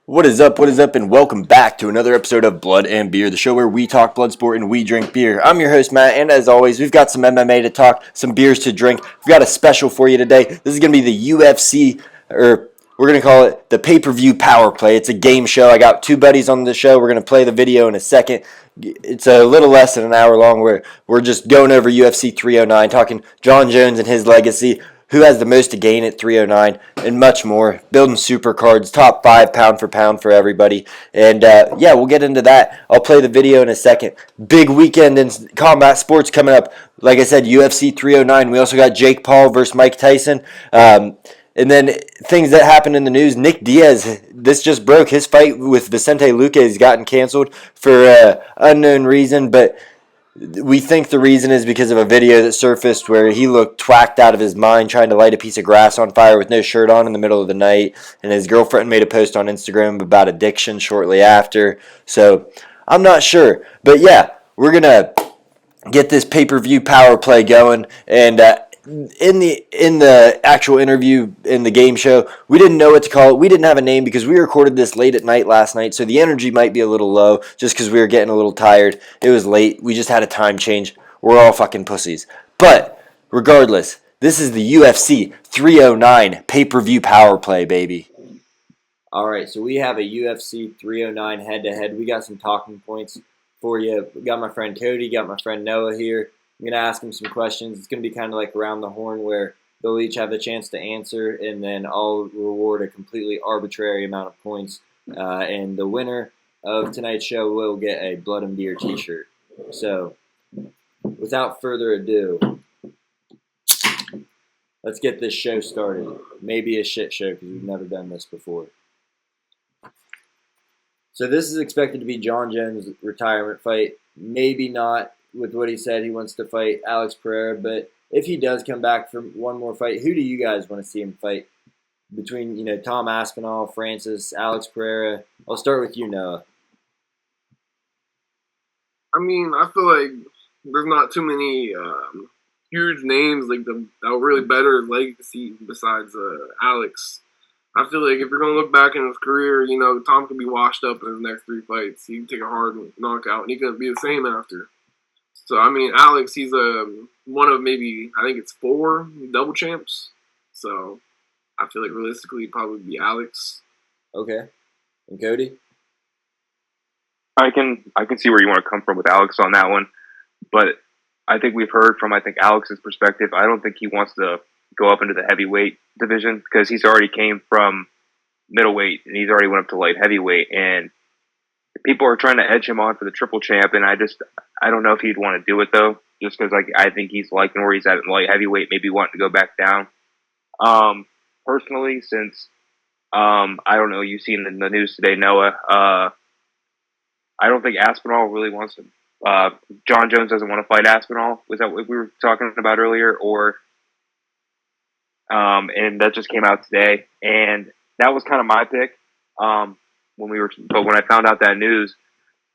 What is up? What is up? And welcome back to another episode of Blood and Beer, the show where we talk blood sport and we drink beer. I'm your host, Matt, and as always, we've got some MMA to talk, some beers to drink. We've got a special for you today. This is going to be the UFC, or we're going to call it the pay-per-view power play. It's a game show. I got two buddies on the show. We're going to play the video in a second. It's a little less than an hour long. We're just going over UFC 309, talking Jon Jones and his legacy, who has the most to gain at 309, and much more. Building super cards, top 5 pound for pound for everybody. And yeah, we'll get into that. I'll play the video in a second. Big weekend in combat sports coming up. Like I said, UFC 309. We also got Jake Paul versus Mike Tyson. And then things that happened in the news. Nick Diaz, this just broke. His fight with Vicente Luque has gotten canceled for unknown reason, but we think the reason is because of a video that surfaced where he looked twacked out of his mind trying to light a piece of grass on fire with no shirt on in the middle of the night. And his girlfriend made a post on Instagram about addiction shortly after. So I'm not sure. But yeah, we're going to get this pay-per-view power play going. And in the actual interview in the game show, we didn't know what to call it. We didn't have a name because we recorded this late at night last night, so the energy might be a little low just because we were getting a little tired. It was late. We just had a time change. We're all fucking pussies. But regardless, this is the UFC 309 pay-per-view power play, baby. All right, so we have a UFC 309 head-to-head. We got some talking points for you. We got my friend Cody, got my friend Noah here. I'm going to ask them some questions. It's going to be kind of like around the horn where they'll each have a chance to answer, and then I'll reward a completely arbitrary amount of points. And the winner of tonight's show will get a Blood and Beer t-shirt. So, without further ado, let's get this show started. Maybe a shit show because we've never done this before. So this is expected to be Jon Jones' retirement fight. Maybe not with what he said. He wants to fight Alex Pereira, but if he does come back for one more fight, who do you guys want to see him fight? Between, Tom Aspinall, Francis, Alex Pereira. I'll start with you, Noah. I mean, I feel like there's not too many huge names that will really better his legacy besides Alex. I feel like if you're going to look back in his career, Tom could be washed up in his next 3 fights. He can take a hard knockout, and he couldn't be the same after. So, I mean, Alex, he's one of maybe, I think it's 4 double champs. So, I feel like realistically, it'd probably be Alex. Okay. And Cody? I can see where you want to come from with Alex on that one, but I think we've heard from Alex's perspective. I don't think he wants to go up into the heavyweight division because he's already came from middleweight and he's already went up to light heavyweight, and people are trying to edge him on for the triple champ, and I don't know if he'd want to do it though, just because I think he's liking where he's at in light heavyweight, maybe wanting to go back down. Personally, since I don't know, you've seen in the news today, Noah. I don't think Aspinall really wants to. Jon Jones doesn't want to fight Aspinall. Was that what we were talking about earlier? Or, and that just came out today, and that was kind of my pick. But when I found out that news,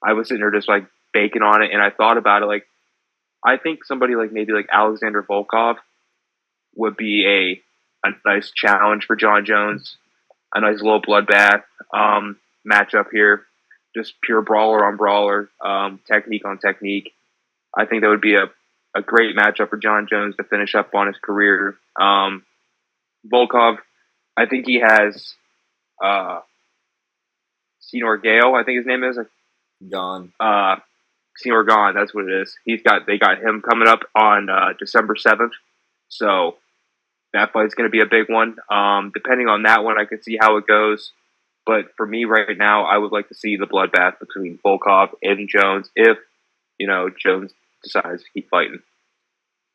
I was sitting there just baking on it, and I thought about it. I think somebody maybe Alexander Volkov would be a nice challenge for Jon Jones, a nice little bloodbath matchup here. Just pure brawler on brawler, technique on technique. I think that would be a great matchup for Jon Jones to finish up on his career. Volkov, I think he has Senor Gale, I think his name is. Gone. Senor Gone, that's what it is. They got him coming up on December 7th. So that fight's going to be a big one. Depending on that one, I can see how it goes. But for me right now, I would like to see the bloodbath between Volkov and Jones if, Jones decides to keep fighting.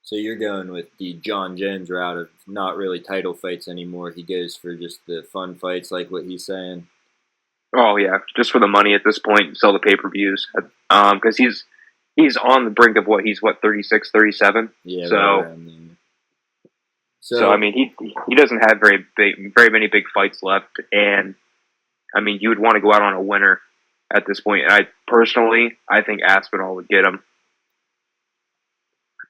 So you're going with the Jon Jones route of not really title fights anymore. He goes for just the fun fights, like what he's saying. Oh, yeah, just for the money at this point, sell the pay-per-views. Because he's on the brink of he's 36, 37? Yeah, So I mean, he doesn't have very many big fights left, and I mean, you would want to go out on a winner at this point. And I think Aspinall would get him.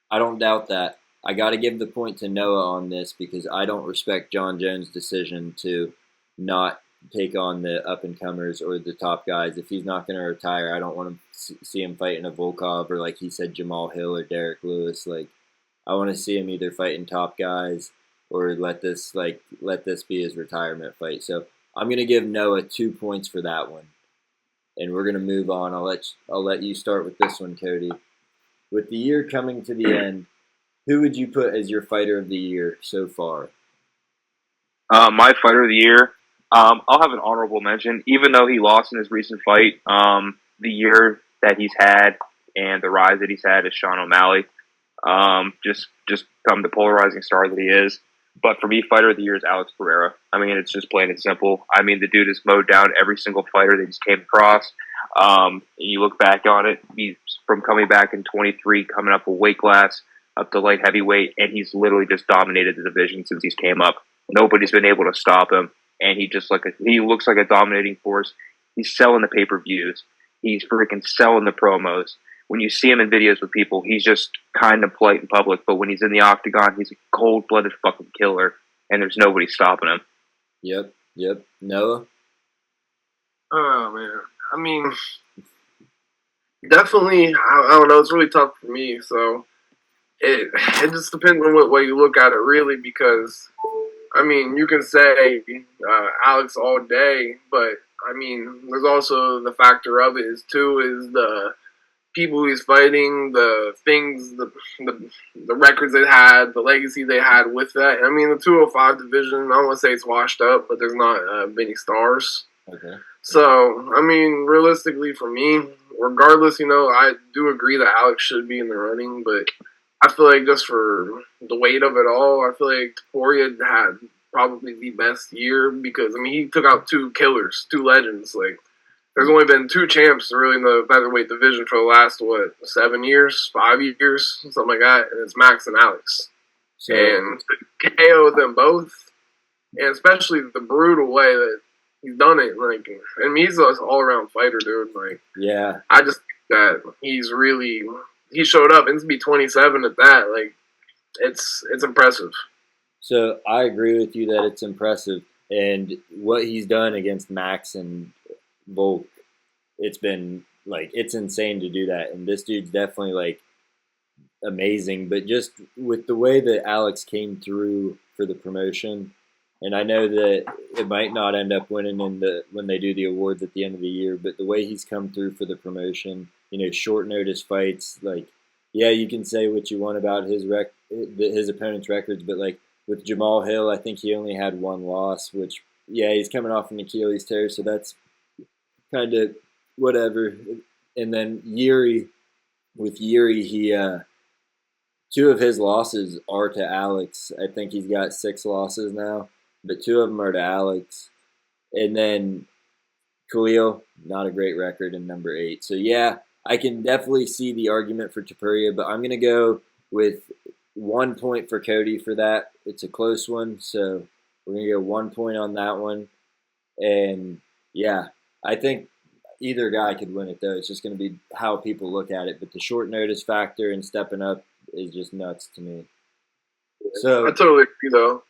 I don't doubt that. I got to give the point to Noah on this because I don't respect Jon Jones' decision to not take on the up-and-comers or the top guys. If he's not going to retire, I don't want to see him fighting a Volkov or, like he said, Jamal Hill or Derek Lewis. Like, I want to see him either fighting top guys or let this be his retirement fight. So I'm going to give Noah 2 points for that one. And we're going to move on. I'll let you start with this one, Cody. With the year coming to the end, who would you put as your fighter of the year so far? My fighter of the year, I'll have an honorable mention. Even though he lost in his recent fight, the year that he's had and the rise that he's had is Sean O'Malley. Just become the polarizing star that he is. But for me, fighter of the year is Alex Pereira. I mean, it's just plain and simple. I mean, the dude has mowed down every single fighter that he's came across. You look back on it, he's from coming back in 23, coming up a weight class up to light heavyweight, and he's literally just dominated the division since he's came up. Nobody's been able to stop him, and he looks like a dominating force. He's selling the pay-per-views. He's freaking selling the promos. When you see him in videos with people, he's just kind of polite in public, but when he's in the octagon, he's a cold-blooded fucking killer, and there's nobody stopping him. Yep. Noah? Oh, man. I mean, definitely, I don't know, it's really tough for me, so it just depends on what way you look at it, really, because, I mean, you can say Alex all day, but, I mean, there's also the factor of it is the people he's fighting, the things, the records they had, the legacy they had with that. I mean, the 205 division, I don't want to say it's washed up, but there's not many stars. Okay. So, I mean, realistically for me, regardless, I do agree that Alex should be in the running, but I feel like just for the weight of it all, I feel like Topuria had probably the best year because, I mean, he took out two killers, two legends. Like, there's only been two champs really in the featherweight division for the last, 7 years, 5 years, something like that, and it's Max and Alex. So, and to KO them both, and especially the brutal way that he's done it, like, I mean, he's an all-around fighter, dude. Like, yeah. I just think that he showed up, and to be 27 at that, like, it's impressive. So I agree with you that it's impressive, and what he's done against Max and Volk, it's been like it's insane to do that, and this dude's definitely like amazing. But just with the way that Alex came through for the promotion, and I know that it might not end up winning when they do the awards at the end of the year, but the way he's come through for the promotion, short notice fights, like, yeah, you can say what you want about his opponent's records, but like with Jamal Hill, I think he only had one loss, which, yeah, he's coming off an Achilles tear, so that's kind of whatever. And then Yuri, he two of his losses are to Alex. I think he's got 6 losses now, but 2 of them are to Alex. And then Khalil, not a great record in number 8. So yeah, I can definitely see the argument for Topuria, but I'm gonna go with 1 point for Cody for that. It's a close one, so we're gonna go 1 point on that one. And yeah, I think either guy could win it, though. It's just going to be how people look at it. But the short notice factor and stepping up is just nuts to me. So I totally agree, though.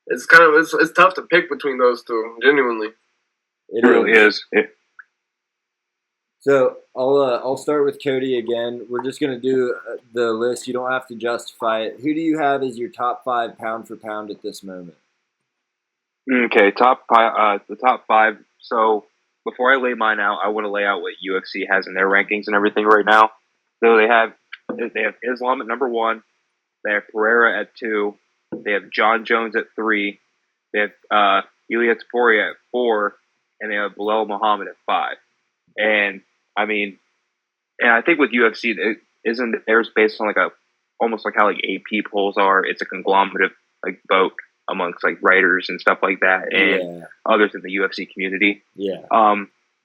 It's it's tough to pick between those two, genuinely. It really is. So I'll start with Cody again. We're just going to do the list. You don't have to justify it. Who do you have as your top 5 pound for pound at this moment? Okay, the top 5. So before I lay mine out, I want to lay out what UFC has in their rankings and everything right now. So they have Islam at number 1. They have Pereira at 2. They have Jon Jones at 3. They have Ilia Topuria at 4, and they have Bilal Muhammad at 5. And I mean, and I think with UFC, it isn't theirs based on like almost like how like AP polls are. It's a conglomerate like vote amongst like writers and stuff like that, and others in the UFC community. Yeah.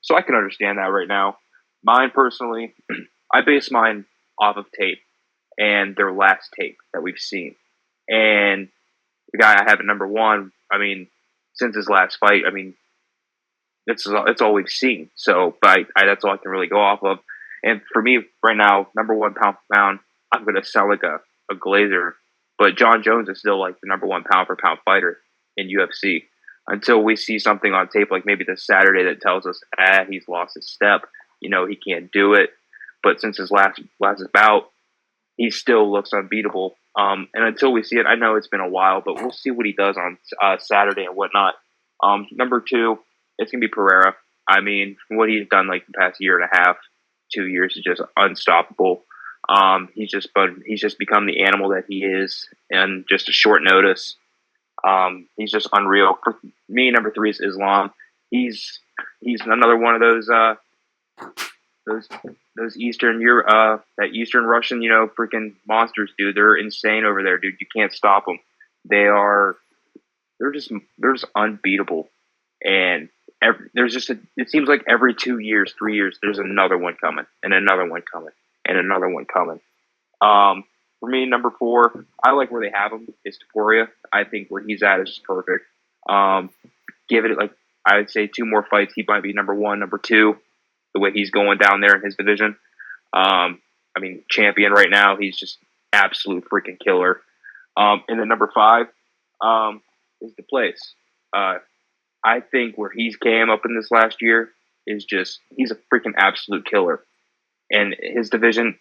So I can understand that right now. Mine personally, I base mine off of tape and their last tape that we've seen. And the guy I have at number 1, I mean, since his last fight, I mean, it's all we've seen. So, but that's all I can really go off of. And for me right now, number 1 pound for pound, I'm going to sound like a glazer, but Jon Jones is still like the number 1 pound for pound fighter in UFC. until we see something on tape, like maybe this Saturday, that tells us, he's lost his step. He can't do it. But since his last bout, he still looks unbeatable. And until we see it, I know it's been a while, but we'll see what he does on Saturday and whatnot. Number 2, it's gonna be Pereira. I mean, what he's done like the past year and a half, 2 years is just unstoppable. He's just become the animal that he is in just a short notice. He's just unreal. For me, number 3 is Islam. He's another one of those Eastern that Eastern Russian, freaking monsters, dude. They're insane over there, dude. You can't stop them. They're just unbeatable. And it seems like every 2 years, 3 years, there's another one coming, and another one coming, and another one coming. For me, number 4, I like where they have him. Is Taporia. I think where he's at is just perfect. Give it, like, I would say 2 more fights, he might be number 1, number 2. The way he's going down there in his division. Champion right now. He's just absolute freaking killer. And then number 5 is the place. I think where he's came up in this last year is just, he's a freaking absolute killer. And his division,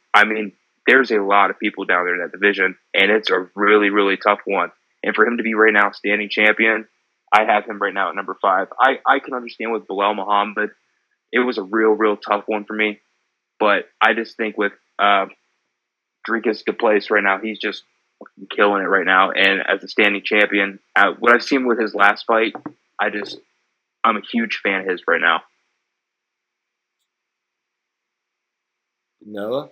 there's a lot of people down there in that division, and it's a really, really tough one. And for him to be right now standing champion, I have him right now at number 5. I can understand with Bilal Muhammad, it was a real, real tough one for me. But I just think with Dricus DePlace right now, he's just killing it right now. And as a standing champion, what I've seen with his last fight, I'm a huge fan of his right now. Noah?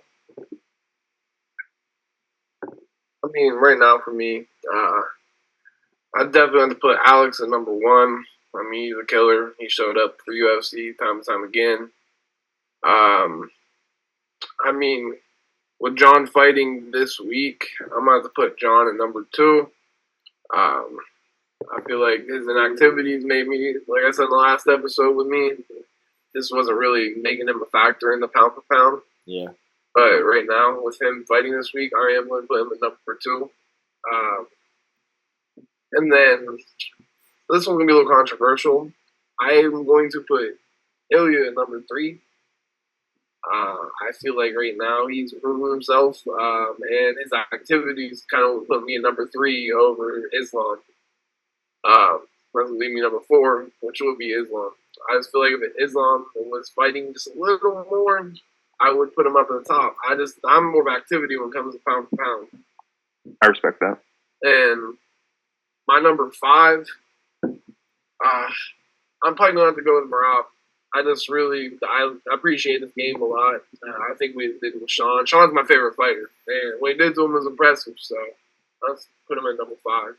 Right now for me, I definitely have to put Alex at number 1. He's a killer. He showed up for UFC time and time again. With Jon fighting this week, I'm going to have to put Jon at number 2. I feel like his inactivities made me, like I said in the last episode with me, this wasn't really making him a factor in the pound for pound. Yeah. But right now, with him fighting this week, I am going to put him at number 2. And then this one's going to be a little controversial. I am going to put Ilya at number 3. I feel like right now he's proven himself, and his activities kind of put me at number 3 over Islam. That's leave me number 4, which would be Islam. I just feel like if Islam was fighting just a little more, I would put him up at the top. I'm more of activity when it comes to pound for pound. I respect that. And my number 5, I'm probably going to have to go with Marab. I appreciate this game a lot. I think we did with Sean. Sean's my favorite fighter. And what he did to him was impressive, so let's put him at number 5.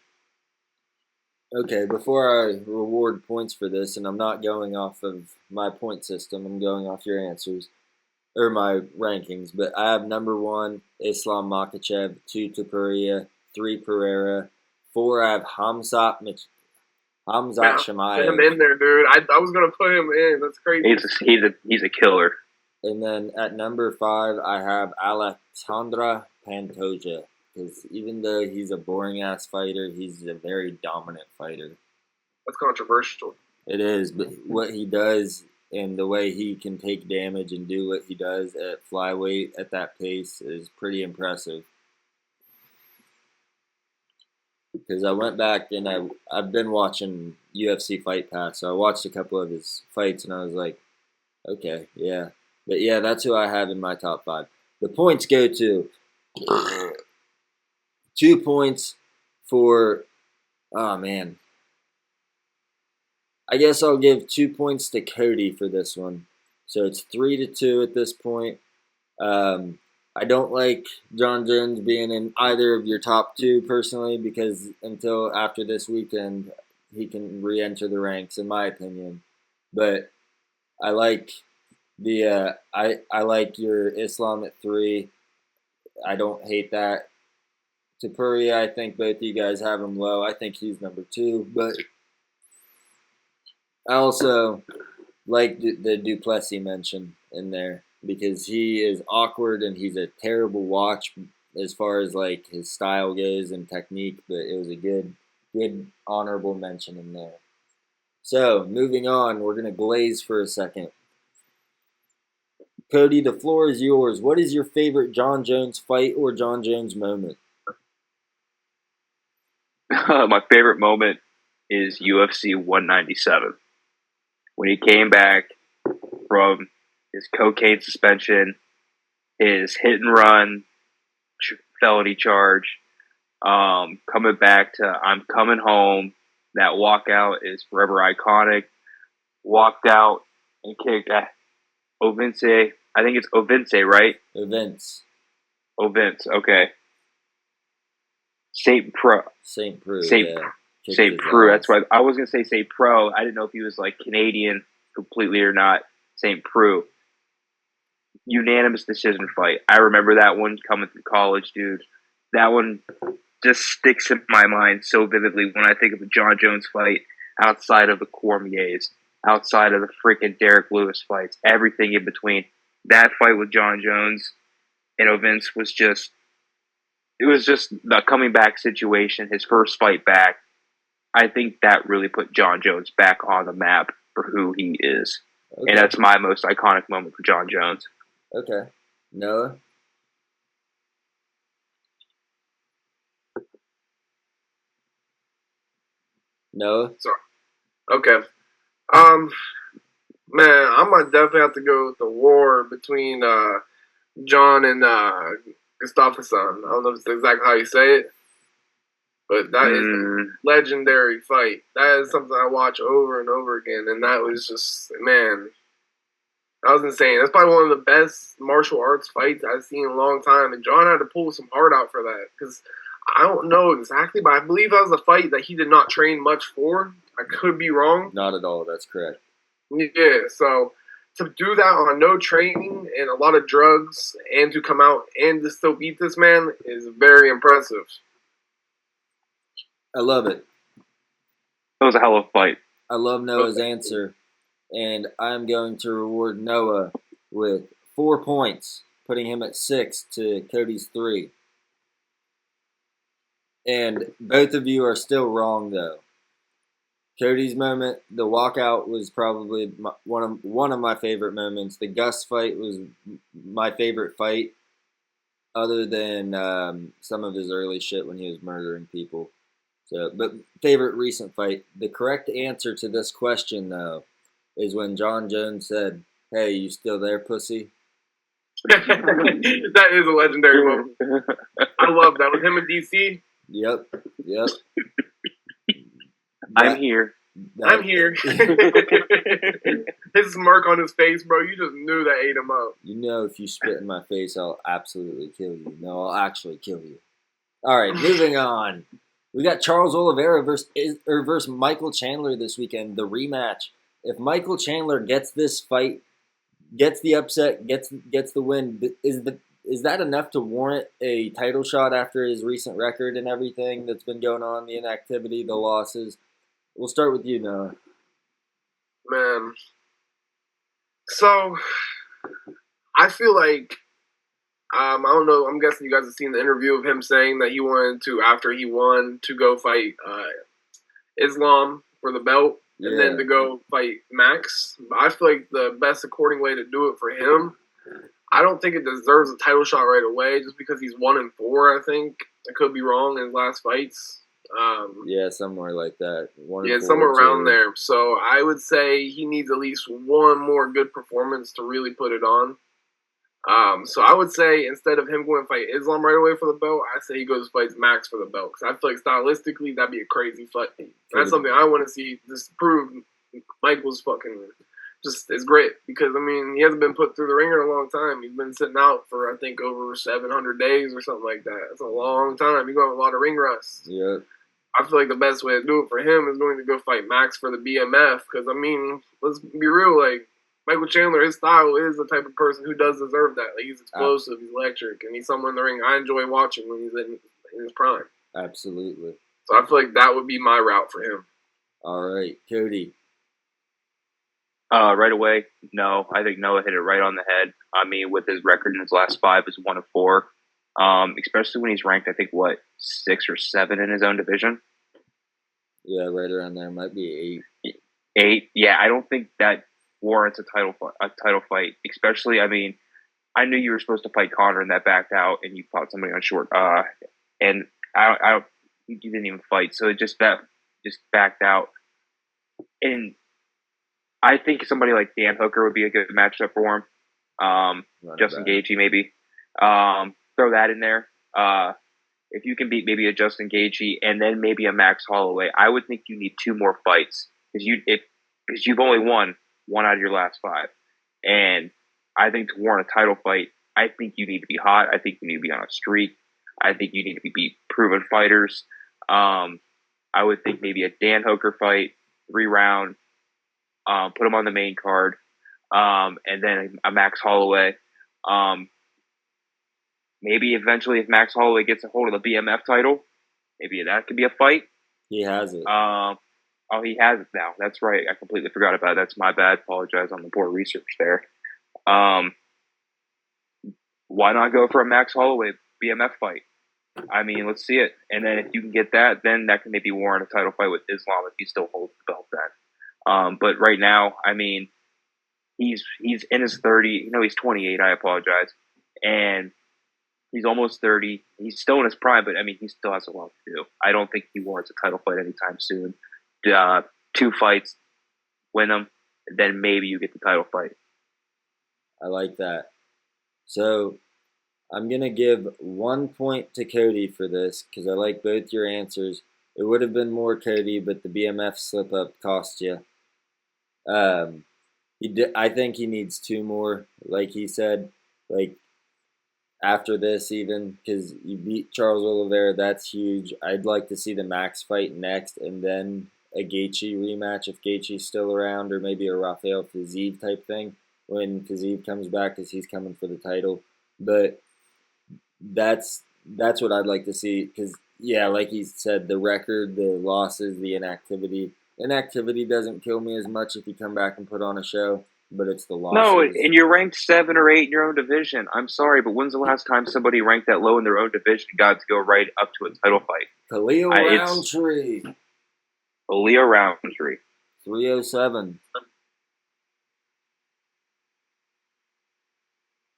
Okay, before I reward points for this, and I'm not going off of my point system, I'm going off your answers, or my rankings, but I have number 1, Islam Makhachev, 2, Topuria, 3, Pereira, 4, I have Hamzat Chimaev. Put him in there, dude. I was going to put him in. That's crazy. He's a killer. And then at number 5, I have Alexandra Pantoja. Because even though he's a boring-ass fighter, he's a very dominant fighter. That's controversial. It is, but what he does and the way he can take damage and do what he does at flyweight at that pace is pretty impressive. Because I went back and I've been watching UFC Fight Pass, so I watched a couple of his fights and I was like, okay, yeah. But yeah, that's who I have in my top 5. The points go to 2 points for, oh man. I guess I'll give 2 points to Cody for this one. So it's 3-2 at this point. I don't like Jon Jones being in either of your top 2 personally, because until after this weekend, he can re-enter the ranks, in my opinion. But I like I like your Islam at 3. I don't hate that. Topuria, I think both of you guys have him low. I think he's number 2, but I also like the Duplessis mention in there because he is awkward and he's a terrible watch as far as like his style goes and technique, but it was a good honorable mention in there. So, moving on, we're going to glaze for a second. Cody, the floor is yours. What is your favorite Jon Jones fight or Jon Jones moment? My favorite moment is UFC 197 when he came back from his cocaine suspension, his hit and run felony charge, coming back to I'm coming home. That walkout is forever iconic. Walked out and kicked Ovince. I think it's Ovince, right? Events. Ovince, okay. St. Preux. Yeah. St. Preux. That's why I was gonna say St. Pro. I didn't know if he was like Canadian completely or not. St. Preux. Unanimous decision fight. I remember that one coming through college, dude. That one just sticks in my mind so vividly when I think of a Jon Jones fight outside of the Cormiers, outside of the freaking Derek Lewis fights, everything in between. That fight with Jon Jones and Ovince was just, it was just the coming back situation, his first fight back. I think that really put Jon Jones back on the map for who he is. Okay. And that's my most iconic moment for Jon Jones. Okay. Noah? Noah? Sorry. Okay. Man, I might definitely have to go with the war between Jon and Gustafsson. I don't know if it's exactly how you say it, but that is a legendary fight. That is something I watch over and over again, and that was just, man, that was insane. That's probably one of the best martial arts fights I've seen in a long time, and Jon had to pull some heart out for that, because I don't know exactly, but I believe that was a fight that he did not train much for. I could be wrong. Not at all. That's correct. Yeah, so to do that on no training and a lot of drugs and to come out and to still beat this man is very impressive. I love it. That was a hell of a fight. I love Noah's answer, and I'm going to reward Noah with 4 points, putting him at 6 to Cody's 3. And both of you are still wrong, though. Cody's moment, the walkout, was probably one of my favorite moments. The Gus fight was my favorite fight, other than some of his early shit when he was murdering people. So, but favorite recent fight. The correct answer to this question, though, is when Jon Jones said, "Hey, you still there, pussy?" That is a legendary moment. I love that. With him in DC. Yep. I'm here. I'm here. His smirk on his face, bro, you just knew that ate him up. You know, if you spit in my face, I'll absolutely kill you. No, I'll actually kill you. All right, moving on. We got Charles Oliveira versus Michael Chandler this weekend, the rematch. If Michael Chandler gets this fight, gets the upset, gets the win, is that enough to warrant a title shot after his recent record and everything that's been going on, the inactivity, the losses? We'll start with you, Noah. Man. So, I feel like, I don't know, I'm guessing you guys have seen the interview of him saying that he wanted to, after he won, to go fight Islam for the belt, and then to go fight Max. I feel like the best according way to do it for him, I don't think it deserves a title shot right away, just because he's 1-4, I think. I could be wrong in his last fights. Somewhere like that. Somewhere around there. So I would say he needs at least one more good performance to really put it on. So I would say instead of him going to fight Islam right away for the belt, I say he goes fight Max for the belt. Because I feel like stylistically, that'd be a crazy fight. That's something I want to see just prove Michael's fucking just is great. Because, I mean, he hasn't been put through the ringer in a long time. He's been sitting out for, I think, over 700 days or something like that. That's a long time. You're going to have a lot of ring rust. Yeah. I feel like the best way to do it for him is going to go fight Max for the BMF. Because, I mean, let's be real. Like, Michael Chandler, his style is the type of person who does deserve that. Like, he's explosive, he's electric, and he's someone in the ring I enjoy watching when he's in his prime. Absolutely. So I feel like that would be my route for him. All right. Cody. Right away, no. I think Noah hit it right on the head. I mean, with his record in his last 5 is 1-4. Especially when he's ranked, I think, 6 or 7 in his own division. Yeah, right around there. Might be 8. 8. Yeah, I don't think that warrants a title fight. Especially, I mean, I knew you were supposed to fight Connor and that backed out, and you fought somebody on short. And I don't, you didn't even fight, so it just backed out. And I think somebody like Dan Hooker would be a good matchup for him. Justin Gaethje maybe. Throw that in there. If you can beat maybe a Justin Gaethje and then maybe a Max Holloway, I would think you need 2 more fights because you've only won 1 out of your last 5, and I think to warrant a title fight, I think you need to be hot. I think you need to be on a streak. I think you need to beat proven fighters. I would think maybe a Dan Hooker fight, 3-round. Put him on the main card, and then a Max Holloway. Maybe eventually, if Max Holloway gets a hold of the BMF title, maybe that could be a fight. He has it. He has it now. That's right. I completely forgot about it. That's my bad. Apologize on the poor research there. Why not go for a Max Holloway BMF fight? I mean, let's see it. And then if you can get that, then that can maybe warrant a title fight with Islam if he still holds the belt then. But right now, I mean, he's in his 30. He's 28. I apologize, and he's almost 30. He's still in his prime, but I mean, he still has a lot to do. I don't think he warrants a title fight anytime soon. 2 fights, win them, and then maybe you get the title fight. I like that. So I'm going to give 1 point to Cody for this because I like both your answers. It would have been more Cody, but the BMF slip-up cost you. I think he needs 2 more, like he said, like after this even, because you beat Charles Oliveira, that's huge. I'd like to see the Max fight next, and then a Gaethje rematch if Gaethje's still around, or maybe a Rafael Fiziev type thing when Fiziev comes back because he's coming for the title. But that's what I'd like to see because, yeah, like he said, the record, the losses, the inactivity. Inactivity doesn't kill me as much if you come back and put on a show, but it's the losses. No, and you're ranked 7 or 8 in your own division. I'm sorry, but when's the last time somebody ranked that low in their own division got to go right up to a title fight? Khalil Roundtree. Khalil Roundtree. 307.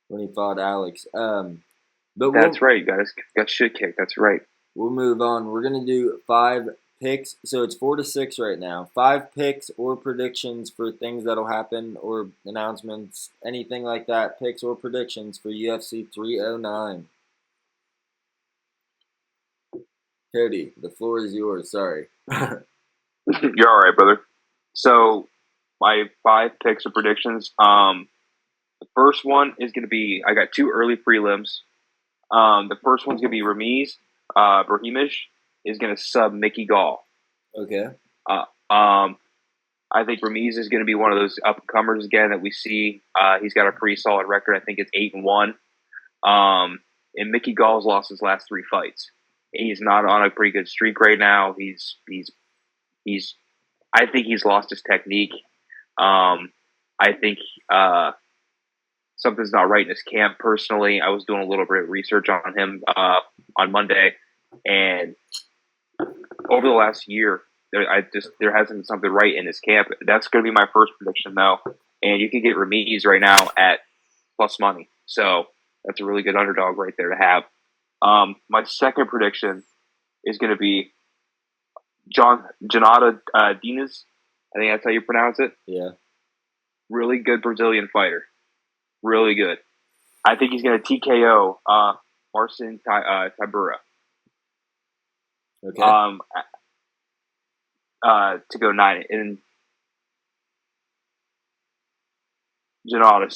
When he fought Alex. But that's right. You got shit kicked. That's right. We'll move on. We're going to do 5 picks. So it's 4-6 right now. 5 picks or predictions for things that'll happen or announcements, anything like that. Picks or predictions for UFC 309. Cody, the floor is yours. Sorry. You're all right, brother. So my 5 picks or predictions. The first one is going to be, I got 2 early prelims. The first one's going to be Ramiz Brahimaj is going to sub Mickey Gall. Okay. I think Ramiz is going to be one of those up-and-comers again that we see. He's got a pretty solid record. I think it's 8-1. And Mickey Gall's lost his last 3 fights. He's not on a pretty good streak right now. He's I think he's lost his technique. I think something's not right in his camp. Personally, I was doing a little bit of research on him on Monday, and over the last year, there hasn't been something right in his camp. That's going to be my first prediction, though. And you can get Ramiz right now at plus money, so that's a really good underdog right there to have. My second prediction is going to be Jonata Dinas. I think that's how you pronounce it. Yeah. Really good Brazilian fighter. Really good. I think he's going to TKO Marcin Tybura. Okay. To go 9. And Jonata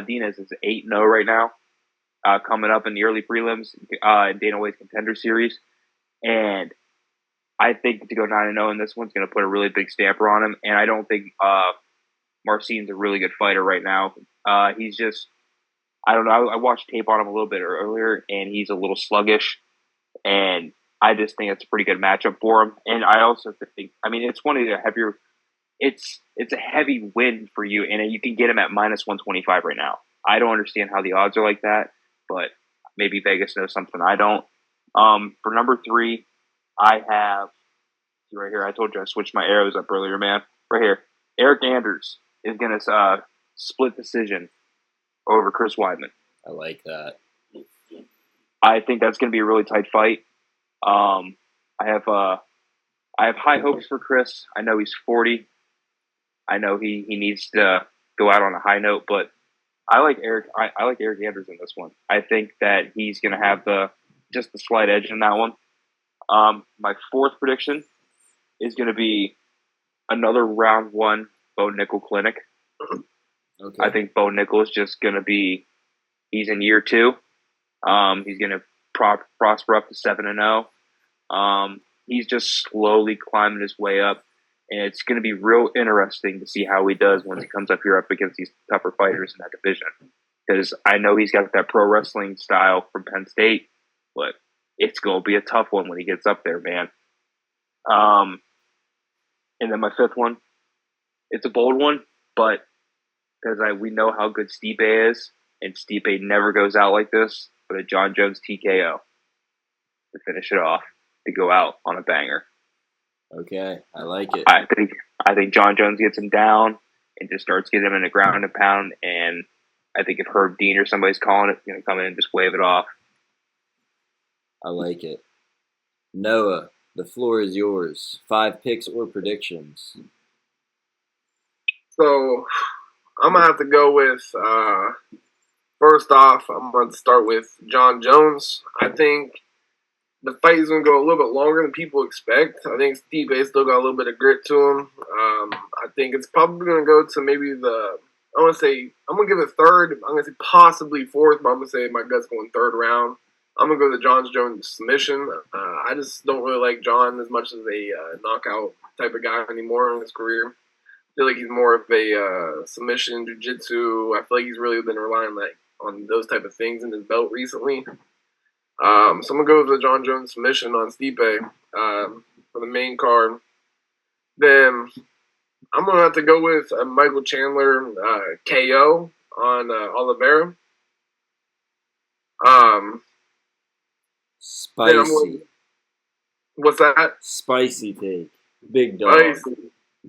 Dinas is 8-0 right now. Coming up in the early prelims in Dana White's Contender Series. And I think to go 9-0 in this one's going to put a really big stamper on him. And I don't think Marcin's a really good fighter right now. He's just, I don't know. I watched tape on him a little bit earlier, and he's a little sluggish. And I just think it's a pretty good matchup for him. And I also think, I mean, it's one of the heavier, it's a heavy win for you, and you can get him at minus 125 right now. I don't understand how the odds are like that, but maybe Vegas knows something I don't. For number 3, I have right here. I told you I switched my arrows up earlier, man. Right here. Eric Anders is going to split decision over Chris Weidman. I like that. I think that's going to be a really tight fight. I have high hopes for Chris. I know he's 40. I know he needs to go out on a high note, but I like Eric. I like Eric Anders in this one. I think that he's going to have just the slight edge in that one. My fourth prediction is going to be another round one Bo Nickel clinic. Okay. I think Bo Nickel is just going to be. He's in year 2. He's going to prosper up to 7-0. He's just slowly climbing his way up, and it's going to be real interesting to see how he does once he comes up here up against these tougher fighters in that division. Because I know he's got that pro wrestling style from Penn State, but it's going to be a tough one when he gets up there, man. And then my fifth one, it's a bold one, but because we know how good Stipe is, and Stipe never goes out like this, but a Jon Jones TKO to finish it off, to go out on a banger. Okay, I like it. I think Jon Jones gets him down and just starts getting him in the ground and pound, and I think if Herb Dean or somebody's calling it, he's going to come in and just wave it off. I like it. Noah, the floor is yours. 5 picks or predictions. So I'm going to have to go with, first off, I'm going to start with Jon Jones. I think the fight is going to go a little bit longer than people expect. I think Stipe still got a little bit of grit to him. I think it's probably going to go to maybe I'm going to give it third. I'm going to say possibly fourth, but I'm going to say my gut's going third round. I'm going to go to Jon Jones submission. I just don't really like Jon as much as a knockout type of guy anymore in his career. I feel like he's more of a submission, jiu-jitsu. I feel like he's really been relying on those type of things in his belt recently. So I'm going to go with the Jon Jones submission on Stipe for the main card. Then I'm going to have to go with Michael Chandler KO on Oliveira. Spicy. What's that? Spicy take. Big dog.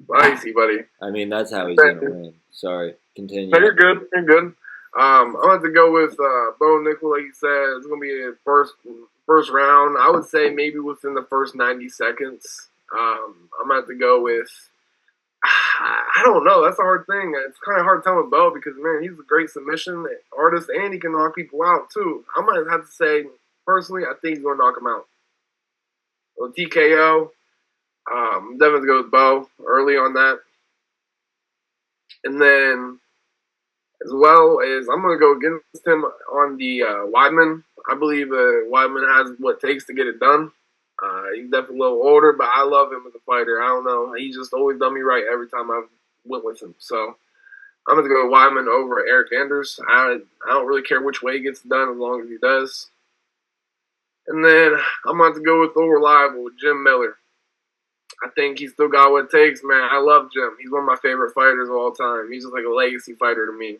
Spicy, buddy. I mean, that's how he's going to win. Sorry. Continue. No, you're good. You're good. I'm going to have to go with Bo Nickel, like you said. It's going to be a first round. I would say maybe within the first 90 seconds. I'm going to have to go with, I don't know. That's a hard thing. It's kind of hard telling Bo because, man, he's a great submission artist and he can knock people out, too. I'm going to have to say, personally, I think he's going to knock him out. So TKO, I'm definitely go with Bo early on that. And then, as well as I'm going to go against him on the Weidman. I believe Weidman has what it takes to get it done. He's definitely a little older, but I love him as a fighter. I don't know. He's just always done me right every time I've went with him. So I'm going to go Weidman over Eric Anders. I don't really care which way he gets it done as long as he does. And then I'm going to have to go with the reliable with Jim Miller. I think he's still got what it takes, man. I love Jim. He's one of my favorite fighters of all time. He's just like a legacy fighter to me.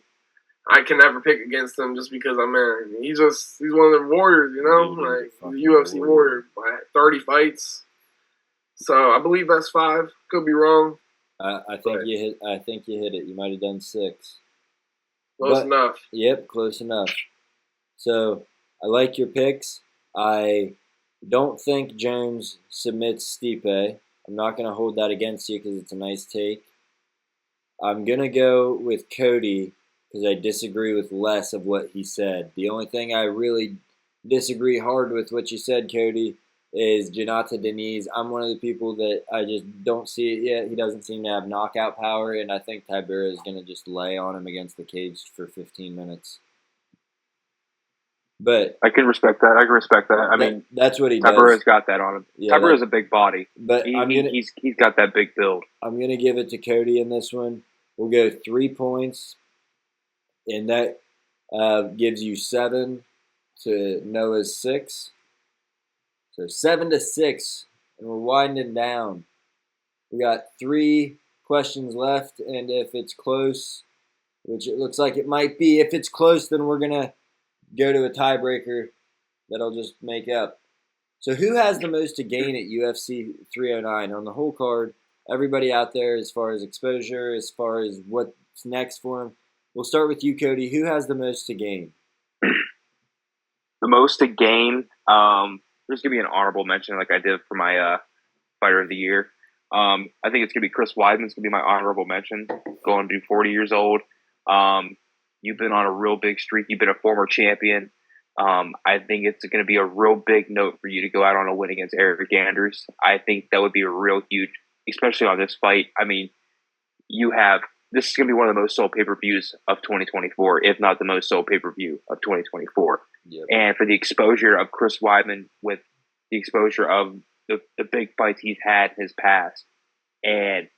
I can never pick against him just because he's one of the warriors, you know, like the UFC warrior by 30 fights. So I believe that's 5. Could be wrong. I think you hit it. You might have done 6. Close enough. Yep, close enough. So I like your picks. I don't think Jones submits Stipe. I'm not going to hold that against you because it's a nice take. I'm going to go with Cody because I disagree with less of what he said. The only thing I really disagree hard with what you said, Cody, is Jonata Deniz. I'm one of the people that I just don't see it yet. He doesn't seem to have knockout power, and I think Tibera is going to just lay on him against the cage for 15 minutes. But I can respect that. I mean, that's what he does. Tibera's got that on him. Yeah, Tibera's a big body, but he's got that big build. I'm gonna give it to Cody in this one. We'll go 3 points, and that gives you 7 to Noah's 6. So 7-6, and we're winding down. We got 3 questions left, and if it's close, which it looks like it might be, if it's close, then we're gonna go to a tiebreaker that'll just make up. So who has the most to gain at UFC 309 on the whole card? Everybody out there, as far as exposure, as far as what's next for him. We'll start with you, Cody. Who has the most to gain? The most to gain, there's going to be an honorable mention like I did for my Fighter of the Year. I think it's going to be Chris Weidman's going to be my honorable mention, going to be 40 years old. You've been on a real big streak. You've been a former champion. I think it's going to be a real big note for you to go out on a win against Eric Anders. I think that would be a real huge, especially on this fight. I mean, this is going to be one of the most sold pay-per-views of 2024, if not the most sold pay-per-view of 2024. Yep. And for the exposure of Chris Weidman with the exposure of the big fights he's had in his past, and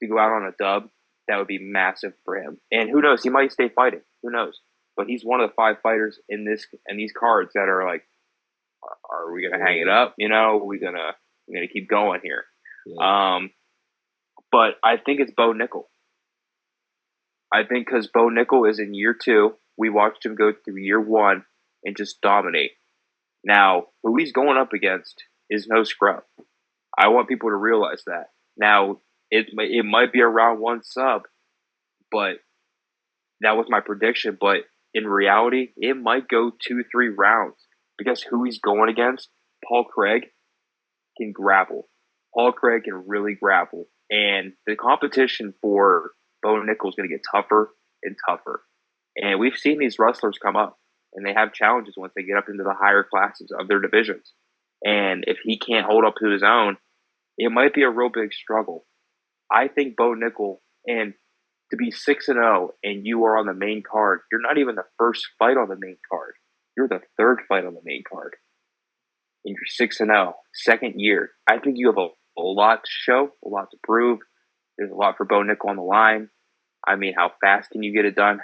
to go out on a dub, that would be massive for him. And who knows, he might stay fighting. Who knows? But he's one of the 5 fighters in these cards that are like, are we gonna hang it up? We're gonna keep going here. Yeah. But I think it's Bo Nickel. I think because Bo Nickel is in year 2, we watched him go through year 1 and just dominate. Now, who he's going up against is no scrub. I want people to realize that. Now, it might be a round 1 sub, but that was my prediction. But in reality, it might go 2-3 rounds because who he's going against, Paul Craig, can grapple. Paul Craig can really grapple. And the competition for Bo Nickel is going to get tougher and tougher. And we've seen these wrestlers come up, and they have challenges once they get up into the higher classes of their divisions. And if he can't hold up to his own, it might be a real big struggle. I think Bo Nickel, and to be 6-0 and you are on the main card, you're not even the first fight on the main card. You're the 3rd fight on the main card. And you're 6-0, second year. I think you have a lot to show, a lot to prove. There's a lot for Bo Nickel on the line. I mean, how fast can you get it done?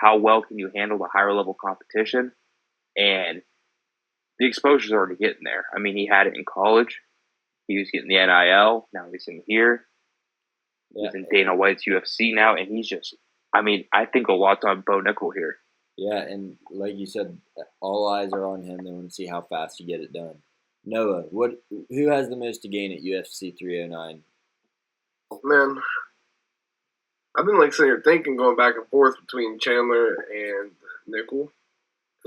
How well can you handle the higher level competition? And the exposure's already getting there. I mean, he had it in college. He was getting the NIL. Now he's in here. He's in Dana White's UFC now, and he's just, I mean, I think a lot's on Bo Nickel here. Yeah, and like you said, all eyes are on him. They want to see how fast you get it done. Noah, who has the most to gain at UFC 309? Man, I've been sitting here thinking, going back and forth between Chandler and Nickel.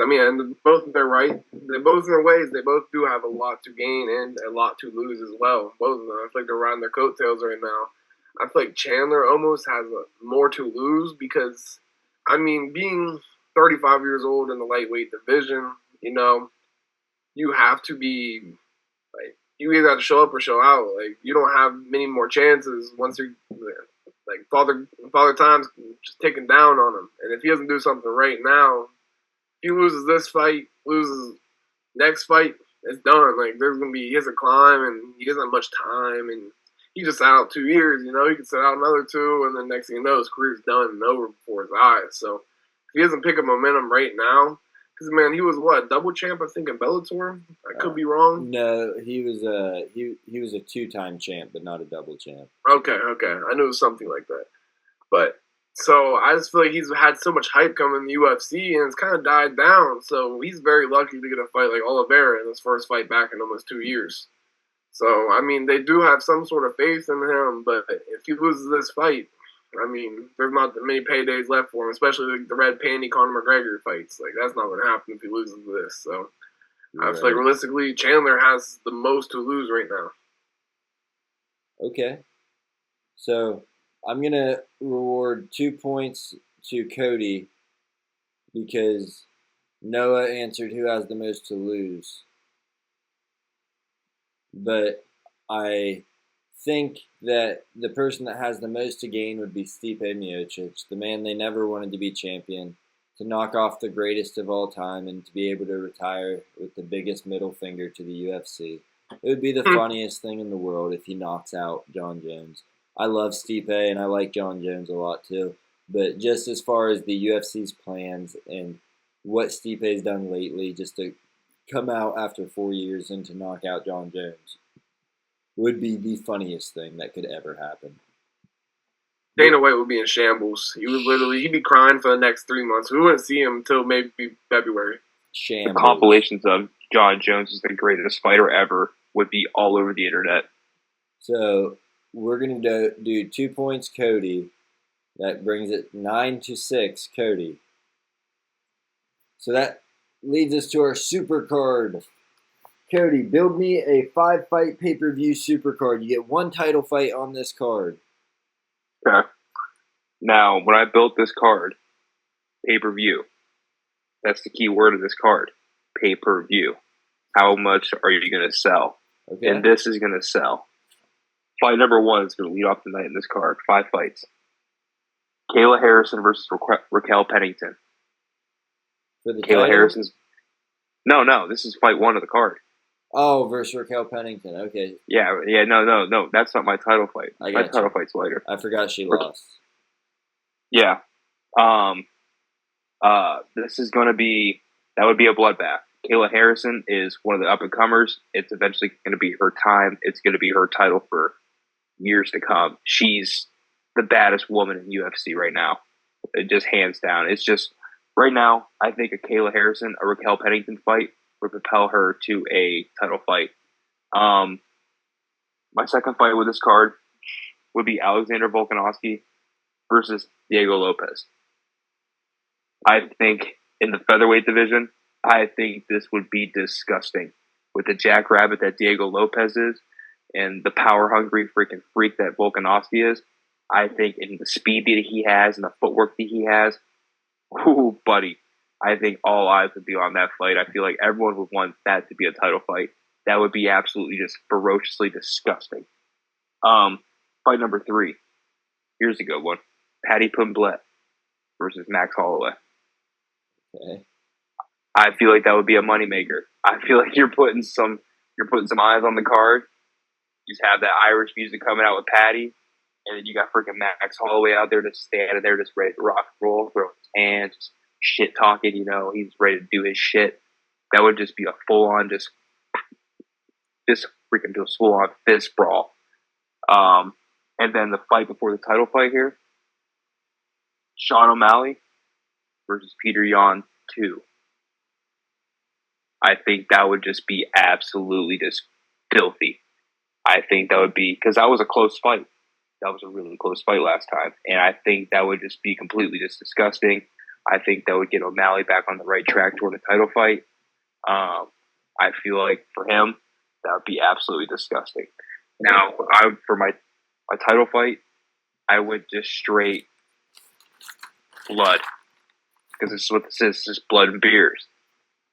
I mean, and both they're right. They both in their ways. They both do have a lot to gain and a lot to lose as well. Both of them. I feel like they're riding their coattails right now. I feel like Chandler almost has more to lose because, I mean, being 35 years old in the lightweight division, you have to be you either have to show up or show out. You don't have many more chances once you're Father Time's just taking down on him. And if he doesn't do something right now, if he loses this fight, loses next fight, it's done. He has a climb and he doesn't have much time, and he just sat out 2 years, he could sit out another 2, and then next thing you know, his career's done and over before his eyes. So if he doesn't pick up momentum right now, because man, he was double champ, I think, in Bellator. I could be wrong. No, he was a 2-time champ, but not a double champ. Okay, I knew it was something like that. But so I just feel like he's had so much hype coming in the UFC, and it's kind of died down. So he's very lucky to get a fight like Oliveira in his first fight back in almost 2 years. So, I mean, they do have some sort of faith in him, but if he loses this fight, I mean, there's not that many paydays left for him, especially the red panty Conor McGregor fights. That's not going to happen if he loses this. So, I feel like realistically, Chandler has the most to lose right now. Okay. So, I'm going to reward 2 points to Cody because Noah answered who has the most to lose. But I think that the person that has the most to gain would be Stipe Miocic, the man they never wanted to be champion, to knock off the greatest of all time and to be able to retire with the biggest middle finger to the UFC. It would be the funniest thing in the world if he knocks out Jon Jones. I love Stipe and I like Jon Jones a lot too, but just as far as the UFC's plans and what Stipe's done lately, just to come out after 4 years and to knock out Jon Jones would be the funniest thing that could ever happen. Dana White would be in shambles. He'd be crying for the next 3 months. We wouldn't see him until maybe February. Shambles. The compilations of Jon Jones is the greatest fighter ever would be all over the internet. So we're going to do 2 points, Cody. That brings it 9-6, Cody. So that leads us to our super card. Cody, build me a 5-fight pay-per-view super card. You get 1 title fight on this card. Okay. Now, when I built this card, pay-per-view, that's the key word of this card, pay-per-view. How much are you going to sell? Okay. And this is going to sell. Fight number 1 is going to lead off the night in this card. 5 fights. Kayla Harrison versus Raquel Pennington. For the Kayla title? Harrison's... No. This is fight 1 of the card. Oh, versus Raquel Pennington. Okay. Yeah. No. That's not my title fight. My title fight's later. I forgot she lost. Yeah. This is going to be... That would be a bloodbath. Kayla Harrison is one of the up-and-comers. It's eventually going to be her time. It's going to be her title for years to come. She's the baddest woman in UFC right now. It just hands down. It's just, right now, I think a Kayla Harrison, a Raquel Pennington fight would propel her to a title fight. My second fight with this card would be Alexander Volkanovski versus Diego Lopez. I think in the featherweight division, I think this would be disgusting. With the jackrabbit that Diego Lopez is and the power-hungry freaking freak that Volkanovski is, I think in the speed that he has and the footwork that he has, ooh, buddy, I think all eyes would be on that fight. I feel like everyone would want that to be a title fight. That would be absolutely just ferociously disgusting. Fight number 3. Here's a good one. Paddy Pimblett versus Max Holloway. Okay. I feel like that would be a moneymaker. I feel like you're putting some eyes on the card. You just have that Irish music coming out with Paddy, and then you got freaking Max Holloway out there just standing there, just ready to rock and roll, throwing his hands, just shit talking. You know, he's ready to do his shit. That would just be a full on, just freaking do a full on fist brawl. And then the fight before the title fight here, Sean O'Malley versus Peter Yan 2. I think that would just be absolutely just filthy. I think that would be, because that was a close fight. That was a really close fight last time. And I think that would just be completely just disgusting. I think that would get O'Malley back on the right track toward a title fight. I feel like for him, that would be absolutely disgusting. Now, for my title fight, I would just straight blood. Because this is what this is. It's just blood and beers.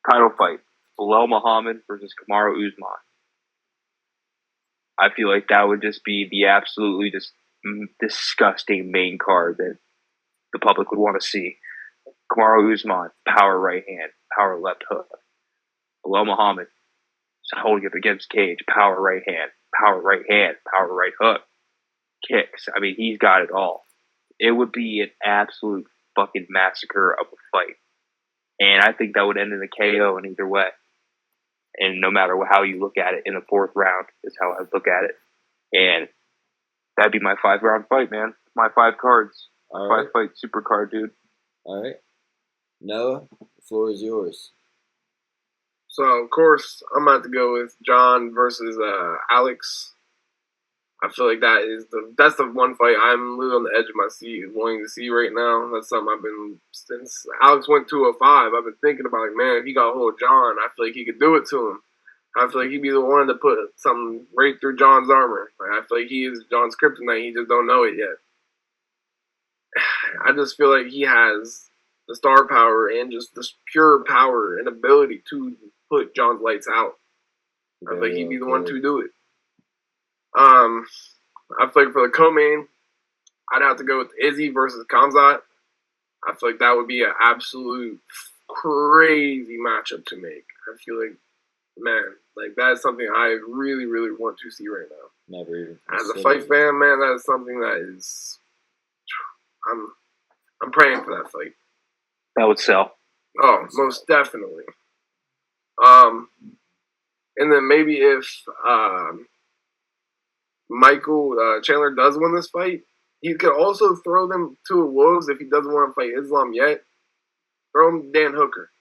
Title fight. Bilal Muhammad versus Kamaru Usman. I feel like that would just be the absolutely just disgusting main card that the public would want to see. Kamaru Usman, power right hand, power left hook. Bilal Muhammad, holding up against cage, power right hand, power right hook. Kicks. I mean, he's got it all. It would be an absolute fucking massacre of a fight. And I think that would end in a KO in either way. And no matter how you look at it, in the 4th round is how I look at it. And that'd be my 5-round fight, man. My 5 cards. All right. 5-fight super card, dude. All right. Noah, the floor is yours. So, of course, I'm about to go with Jon versus Alex. I feel like that's the one fight I'm really on the edge of my seat wanting to see right now. That's something I've been, since Alex went 205, I've been thinking about, like, man, if he got a hold of Jon, I feel like he could do it to him. I feel like he'd be the one to put something right through Jon's armor. Like, I feel like he is Jon's kryptonite. He just don't know it yet. I just feel like he has the star power and just this pure power and ability to put Jon's lights out. I feel like he'd be the one to do it. I feel like for the co-main, I'd have to go with Izzy versus Khamzat. I feel like that would be an absolute crazy matchup to make. I feel like, man, like that is something I really, really want to see right now. Never even. As a fight fan, man, that is something that is. I'm praying for that fight. That would sell. Oh, most definitely. And then maybe if Michael Chandler does win this fight, he could also throw them to wolves if he doesn't want to fight Islam yet. Throw him Dan Hooker.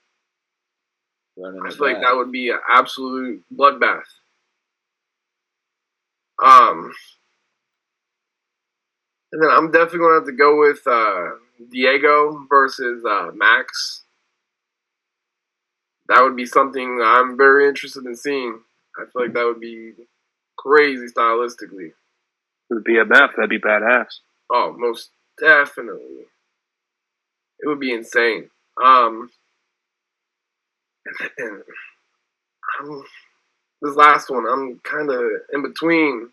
running I it feel like back. that would be an absolute bloodbath. And then I'm definitely going to have to go with Diego versus Max. That would be something I'm very interested in seeing. I feel like that would be crazy stylistically. For the BMF, that'd be badass. Oh, most definitely. It would be insane. And this last one, I'm kind of in between.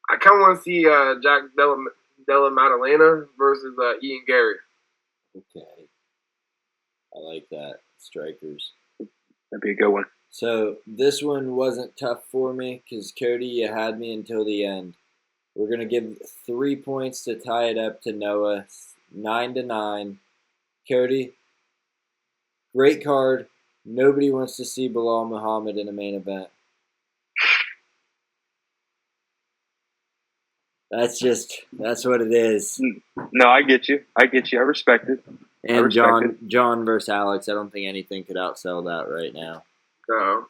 I kind of want to see Jack Della Maddalena versus Ian Gary. Okay. I like that. Strikers. That'd be a good one. So this one wasn't tough for me because Cody, you had me until the end. We're going to give 3 points to tie it up to Noah, 9-9. Cody, great card. Nobody wants to see Bilal Muhammad in a main event. That's what it is. No, I get you. I respect it. And John versus Alex, I don't think anything could outsell that right now. No,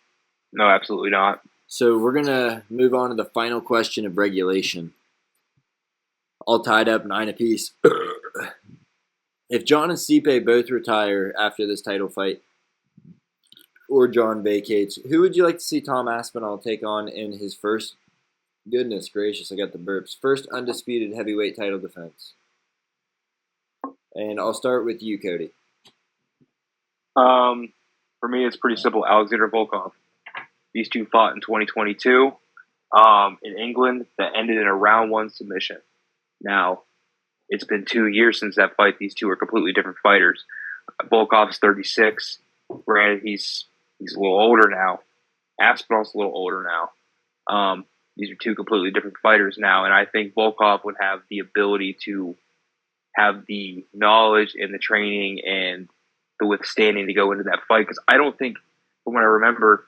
absolutely not. So we're going to move on to the final question of regulation. All tied up 9 apiece. If Jon and Stipe both retire after this title fight, or Jon vacates, who would you like to see Tom Aspinall take on in his first, goodness gracious, I got the burps, first undisputed heavyweight title defense? And I'll start with you, Cody. For me, it's pretty simple. Alexander Volkov. These two fought in 2022 in England that ended in a round 1 submission. Now, it's been 2 years since that fight. These two are completely different fighters. Volkov's 36. Granted, he's a little older now. Aspinall's a little older now. These are two completely different fighters now, and I think Volkov would have the ability to have the knowledge and the training and the withstanding to go into that fight. Because I don't think, from what I remember,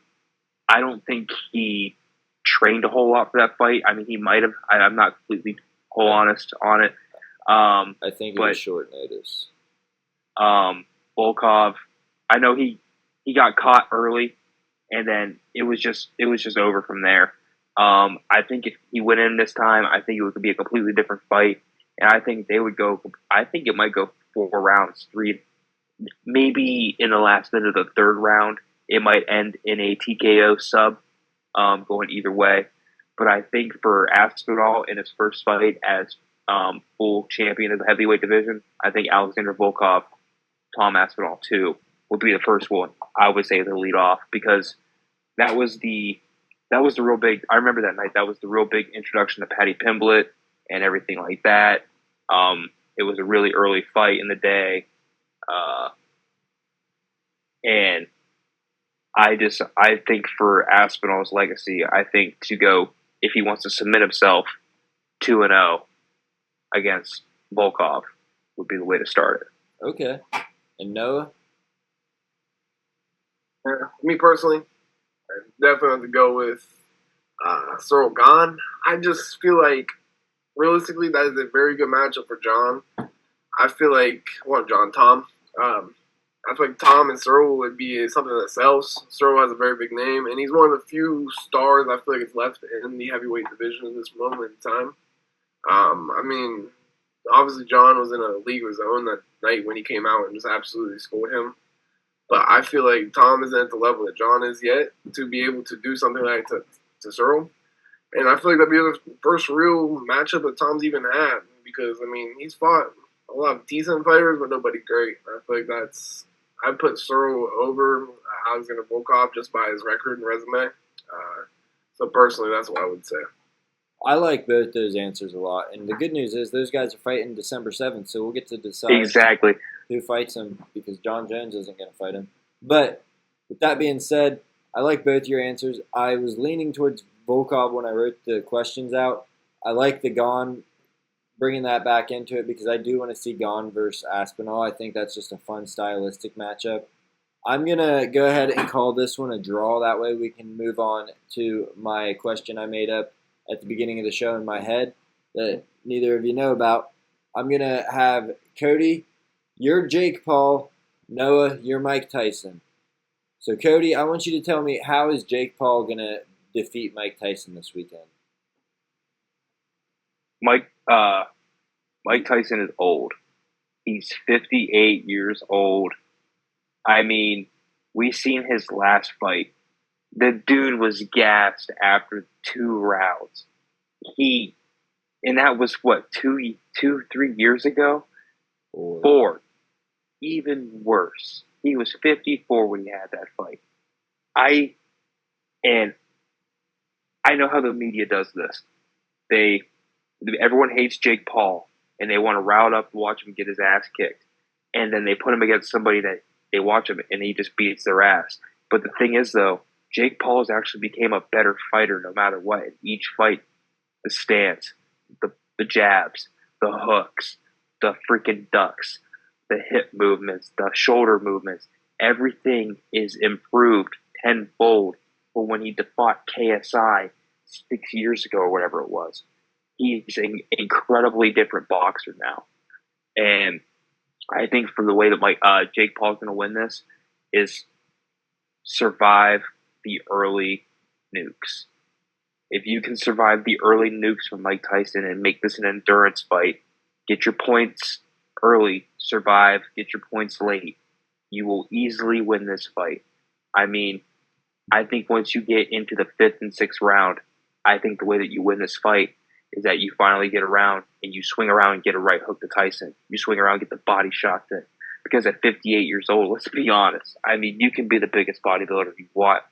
I don't think he trained a whole lot for that fight. I mean, he might have. I'm not completely whole honest on it. I think it was short notice. Volkov, I know he got caught early, and then it was just over from there. I think if he went in this time, I think it would be a completely different fight, and I think they would go. I think it might go 4 rounds, 3, maybe in the last minute of the 3rd round, it might end in a TKO sub, going either way. But I think for Aspinall in his first fight as full champion of the heavyweight division, I think Alexander Volkov, Tom Aspinall too, would be the first one. I would say to lead off, because that was the real big. I remember that night. That was the real big introduction to Paddy Pimblett and everything like that. It was a really early fight in the day, and I think for Aspinall's legacy, I think to go, if he wants to submit himself 2-0 against Volkov, would be the way to start it. Okay. And Noah? Me personally, I definitely have to go with Cyril Gahn. I just feel like, realistically, that is a very good matchup for Jon. I feel like, Tom. I feel like Tom and Cyril would be something that sells. Cyril has a very big name, and he's one of the few stars I feel like is left in the heavyweight division at this moment in time. I mean, obviously Jon was in a league of his own that night when he came out and just absolutely scored him. But I feel like Tom isn't at the level that Jon is yet to be able to do something like to Cyril. And I feel like that'd be the first real matchup that Tom's even had, because, I mean, he's fought a lot of decent fighters, but nobody great. I feel like I'd put Cyril over Alexander Volkov just by his record and resume. So personally, that's what I would say. I like both those answers a lot. And the good news is those guys are fighting December 7th, so we'll get to decide exactly who fights them, because Jon Jones isn't going to fight him. But with that being said, I like both your answers. I was leaning towards Volkov when I wrote the questions out. I like the Gahn, bringing that back into it, because I do want to see Gahn versus Aspinall. I think that's just a fun stylistic matchup. I'm going to go ahead and call this one a draw. That way we can move on to my question I made up at the beginning of the show in my head that neither of you know about. I'm going to have Cody, you're Jake Paul, Noah, you're Mike Tyson. So, Cody, I want you to tell me, how is Jake Paul going to defeat Mike Tyson this weekend? Mike Tyson is old. He's 58 years old. I mean, we seen his last fight. The dude was gassed after 2 rounds. And that was what, 3 years ago? 4. Even worse. He was 54 when he had that fight. I know how the media does this. Everyone hates Jake Paul, and they want to rile up and watch him get his ass kicked. And then they put him against somebody that they watch him, and he just beats their ass. But the thing is, though, Jake Paul has actually became a better fighter no matter what. In each fight, the stance, the jabs, the hooks, the freaking ducks, the hip movements, the shoulder movements, everything is improved tenfold from when he fought KSI 6 years ago or whatever it was. He's an incredibly different boxer now. And I think for the way that Jake Paul's going to win this is survive the early nukes. If you can survive the early nukes from Mike Tyson and make this an endurance fight, get your points early, survive, get your points late, you will easily win this fight. I mean, I think once you get into the 5th and 6th round, I think the way that you win this fight is that you finally get around and you swing around and get a right hook to Tyson. You swing around and get the body shot to, because at 58 years old, let's be honest, I mean, you can be the biggest bodybuilder you want.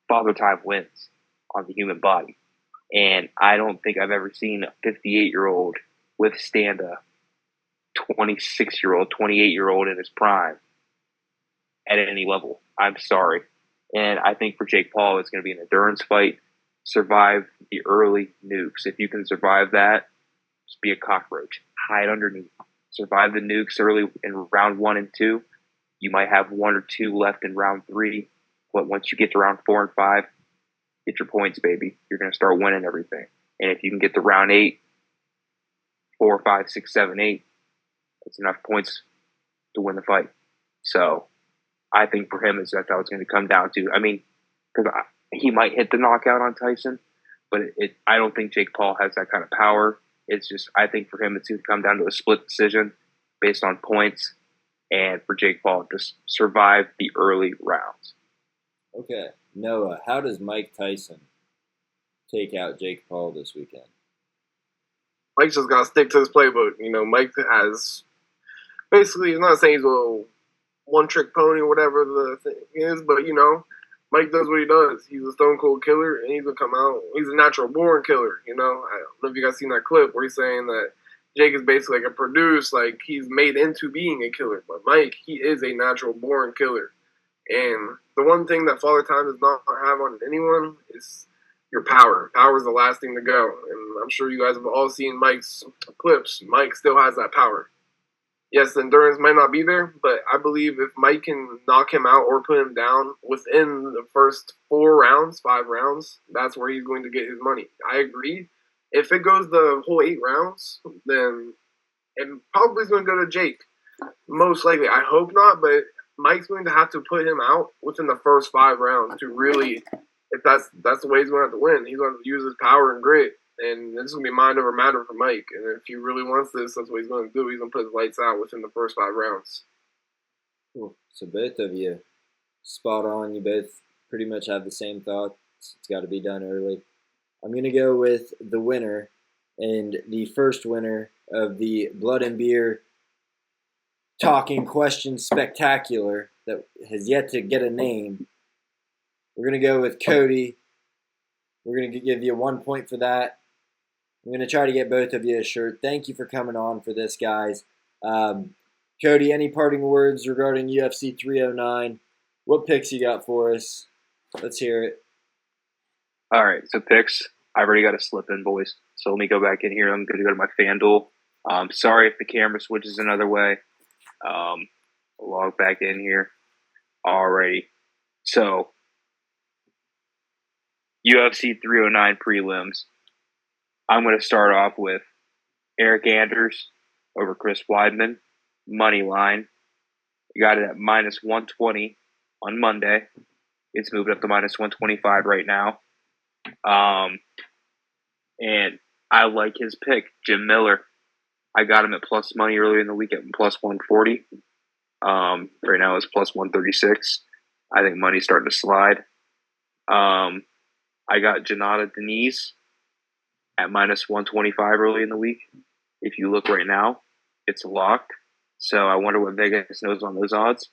Father Time wins on the human body. And I don't think I've ever seen a 58-year-old withstand a 26-year-old, 28-year-old in his prime at any level. I'm sorry. And I think for Jake Paul, it's going to be an endurance fight. Survive the early nukes. If you can survive that, just be a cockroach. Hide underneath. Survive the nukes early in round 1 and 2. You might have 1 or 2 left in round 3. But once you get to round 4 and 5, get your points, baby. You're going to start winning everything. And if you can get to round 8, 4, 5, 6, 7, 8, that's enough points to win the fight. So I think for him, that's how it's going to come down to. I mean, because he might hit the knockout on Tyson, but I don't think Jake Paul has that kind of power. It's just, I think for him, it's going to come down to a split decision based on points. And for Jake Paul, just survive the early rounds. Okay, Noah, how does Mike Tyson take out Jake Paul this weekend? Mike's just got to stick to his playbook. You know, Mike has basically, he's not saying he's a one-trick pony or whatever the thing is, but, you know, Mike does what he does. He's a stone cold killer, and he's going to come out. He's a natural born killer, you know. I don't know if you guys seen that clip where he's saying that Jake is basically like a produced, like he's made into being a killer. But Mike, he is a natural born killer. And the one thing that Father Time does not have on anyone is your power. Power is the last thing to go. And I'm sure you guys have all seen Mike's clips. Mike still has that power. Yes, the endurance might not be there, but I believe if Mike can knock him out or put him down within the first 4 rounds, 5 rounds, that's where he's going to get his money. I agree. If it goes the whole 8 rounds, then it probably is going to go to Jake. Most likely. I hope not, but Mike's going to have to put him out within the first 5 rounds to really, if that's the way he's going to have to win. He's going to use his power and grit, and this is going to be mind over matter for Mike. And if he really wants this, that's what he's going to do. He's going to put his lights out within the first 5 rounds. Cool. So both of you, spot on. You both pretty much have the same thoughts. It's got to be done early. I'm going to go with the winner, and the first winner of the Blood and Beer Talking Question Spectacular that has yet to get a name. We're going to go with Cody. We're going to give you 1 point for that. I'm going to try to get both of you a shirt. Thank you for coming on for this, guys. Cody, any parting words regarding UFC 309? What picks you got for us? Let's hear it. All right, so picks. I've already got a slip in, boys. So let me go back in here. I'm going to go to my FanDuel. Sorry if the camera switches another way. I'll log back in here. Alrighty. So, UFC 309 prelims. I'm going to start off with Eric Anders over Chris Weidman. Money line. You got it at minus 120 on Monday. It's moved up to minus 125 right now. And I like his pick, Jim Miller. I got him at plus money earlier in the week at plus 140. Right now it's plus 136. I think money's starting to slide. I got Janata Denise at minus 125 early in the week. If you look right now, it's locked. So I wonder what Vegas knows on those odds.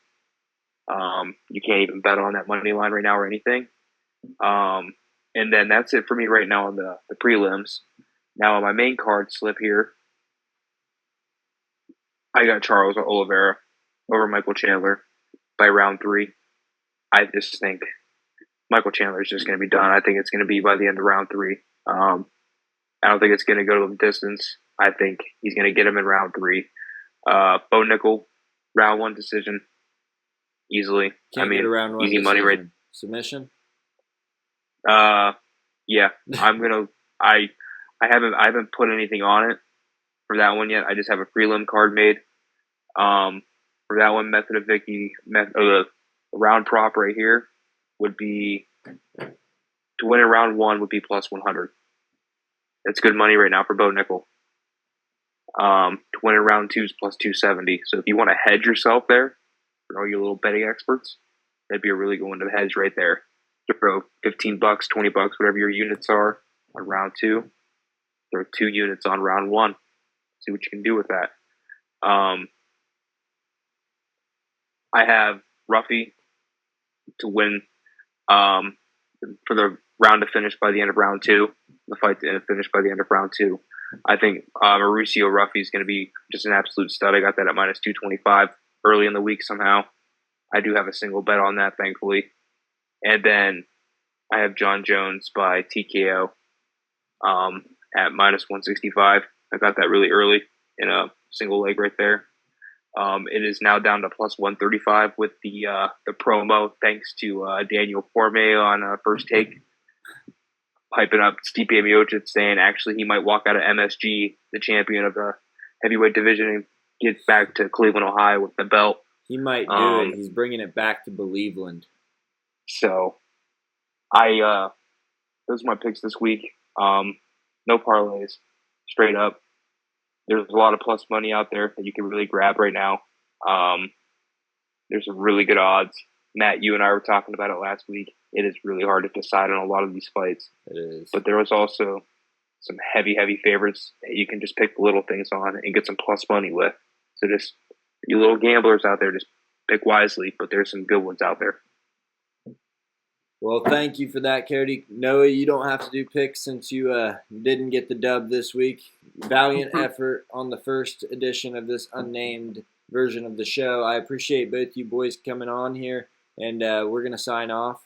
You can't even bet on that money line right now or anything. And then that's it for me right now on the prelims. Now on my main card slip here, I got Charles Oliveira over Michael Chandler by round 3. I just think Michael Chandler is just going to be done. I think it's going to be by the end of round 3. I don't think it's going to go to the distance. I think he's going to get him in round 3. Bo Nickel, round 1 decision, easily. Can't get a round 1 easy decision. money right. Submission. Yeah, I'm gonna. I haven't put anything on it for that one yet. I just have a prelim card made. For that one, method of Vicky, the round prop right here would be to win in round 1 would be plus 100. That's good money right now for Bo Nickel. To win in round 2 is plus 270. So if you want to hedge yourself there, for all you little betting experts, that'd be a really good one to hedge right there. To throw $15, $20, whatever your units are on round 2. Throw 2 units on round 1. See what you can do with that. I have Ruffy to win for the round to finish by the end of round 2. The fight to finish by the end of round 2. I think Mauricio Ruffy is going to be just an absolute stud. I got that at minus 225 early in the week somehow. I do have a single bet on that, thankfully. And then I have Jon Jones by TKO at minus 165. I got that really early in a single leg right there. It is now down to plus 135 with the promo, thanks to Daniel Cormier on First Take, hyping up Stipe Miocic, saying actually he might walk out of MSG, the champion of the heavyweight division, and get back to Cleveland, Ohio with the belt. He might do it. He's bringing it back to Believeland. So, those are my picks this week. No parlays, straight up. There's a lot of plus money out there that you can really grab right now. There's some really good odds. Matt, you and I were talking about it last week. It is really hard to decide on a lot of these fights. It is. But there was also some heavy favorites that you can just pick the little things on and get some plus money with. So just, you little gamblers out there, just pick wisely. But there's some good ones out there. Well, thank you for that, Cody. Noah, you don't have to do picks since you didn't get the dub this week. Valiant effort on the first edition of this unnamed version of the show. I appreciate both you boys coming on here, and we're going to sign off.